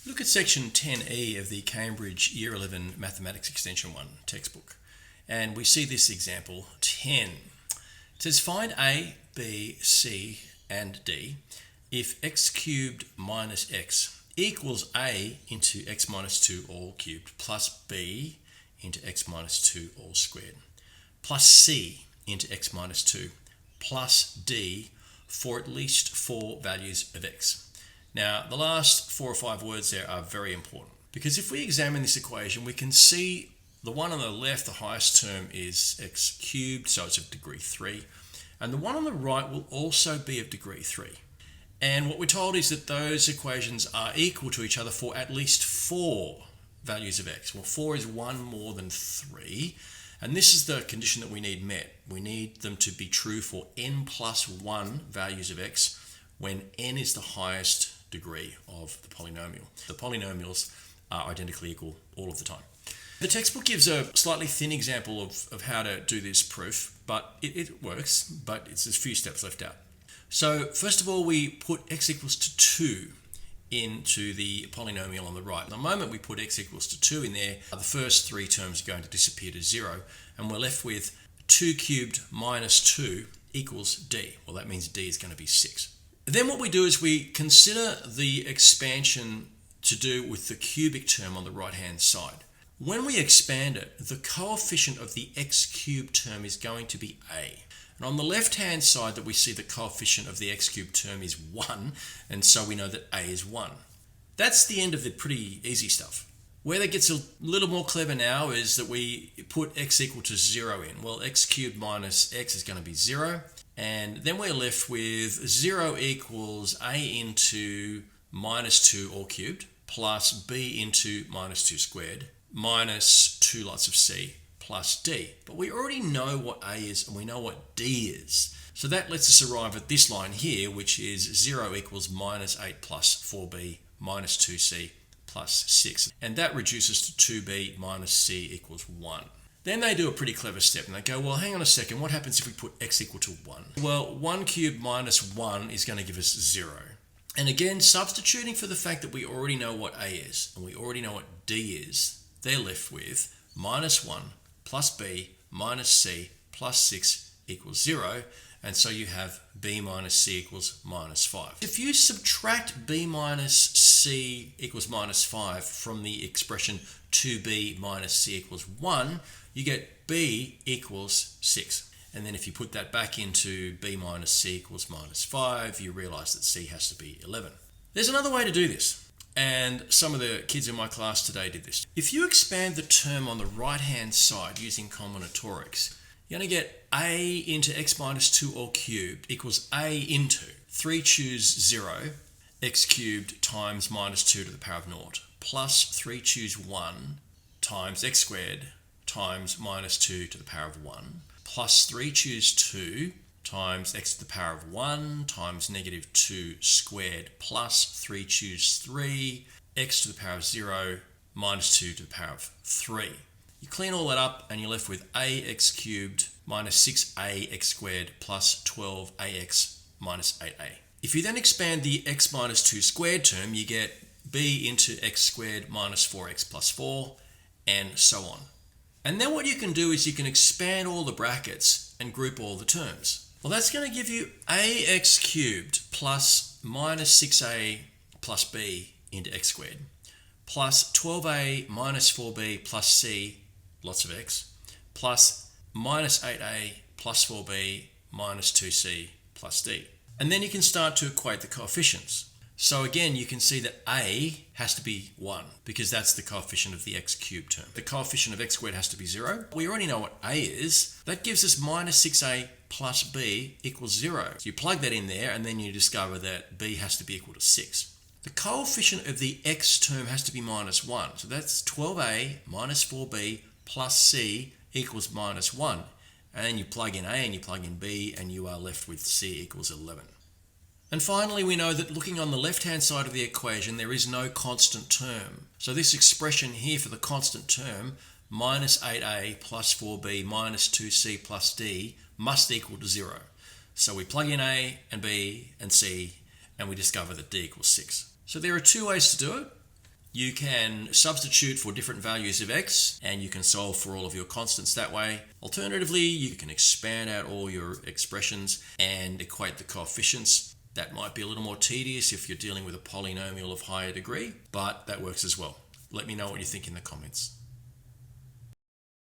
Look at section 10E of the Cambridge Year 11 Mathematics Extension 1 textbook, and we see this example 10. It says find A, B, C and D if x cubed minus x equals A into x minus 2 all cubed plus B into x minus 2 all squared plus C into x minus 2 plus D for at least 4 values of x. Now, the last 4 or 5 words there are very important because if we examine this equation, we can see the one on the left, the highest term is x cubed, so it's of degree 3. And the one on the right will also be of degree 3. And what we're told is that those equations are equal to each other for at least 4 values of x. Well, 4 is 1 more than 3. And this is the condition that we need met. We need them to be true for n plus 1 values of x when n is the highest degree of the polynomial. The polynomials are identically equal all of the time. The textbook gives a slightly thin example of how to do this proof, but it works, but there's a few steps left out. So first of all, we put x equals to 2 into the polynomial on the right. The moment we put x equals to 2 in there, the first 3 terms are going to disappear to 0, and we're left with 2 cubed minus 2 equals d. Well, that means d is going to be 6. Then what we do is we consider the expansion to do with the cubic term on the right-hand side. When we expand it, the coefficient of the x cubed term is going to be a. And on the left-hand side that we see the coefficient of the x cubed term is 1, and so we know that a is 1. That's the end of the pretty easy stuff. Where that gets a little more clever now is that we put x equal to 0 in. Well, x cubed minus x is going to be 0. And then we're left with 0 equals a into minus 2 all cubed plus b into minus 2 squared minus 2 lots of c plus d. But we already know what a is and we know what d is. So that lets us arrive at this line here, which is 0 equals minus 8 plus 4b minus 2c plus 6. And that reduces to 2b minus c equals 1. Then they do a pretty clever step and they go, well, hang on a second, what happens if we put x equal to 1? Well, 1 cubed minus 1 is going to give us 0. And again, substituting for the fact that we already know what a is and we already know what d is, they're left with minus 1 plus b minus c plus 6 equals 0. And so you have b minus c equals minus 5. If you subtract b minus c equals minus 5 from the expression 2b minus c equals 1, you get b equals 6. And then if you put that back into b minus c equals minus 5, you realize that c has to be 11. There's another way to do this, and some of the kids in my class today did this. If you expand the term on the right-hand side using combinatorics, you're going to get a into x minus 2 all cubed equals a into 3 choose 0, x cubed times minus 2 to the power of 0, plus 3 choose 1 times x squared times minus 2 to the power of 1, plus 3 choose 2 times x to the power of 1 times negative 2 squared plus 3 choose 3 x to the power of 0 minus 2 to the power of 3. You clean all that up and you're left with ax cubed minus 6ax squared plus 12ax minus 8a. If you then expand the x minus 2 squared term, you get b into x squared minus 4x plus 4 and so on. And then what you can do is you can expand all the brackets and group all the terms. Well, that's going to give you ax cubed plus minus 6a plus b into x squared plus 12a minus 4b plus c, lots of x, plus minus 8a plus 4b minus 2c plus d. And then you can start to equate the coefficients. So again, you can see that a has to be 1 because that's the coefficient of the x cubed term. The coefficient of x squared has to be 0. We already know what a is. That gives us minus 6a plus b equals 0. So you plug that in there and then you discover that b has to be equal to 6. The coefficient of the x term has to be minus 1. So that's 12a minus 4b plus c equals minus 1. And then you plug in a and you plug in b and you are left with c equals 11. And finally, we know that looking on the left-hand side of the equation, there is no constant term. So this expression here for the constant term, minus 8a plus 4b minus 2c plus d, must equal to 0. So we plug in a and b and c, and we discover that d equals 6. So there are two ways to do it. You can substitute for different values of x, and you can solve for all of your constants that way. Alternatively, you can expand out all your expressions and equate the coefficients. That might be a little more tedious if you're dealing with a polynomial of higher degree, but that works as well. Let me know what you think in the comments.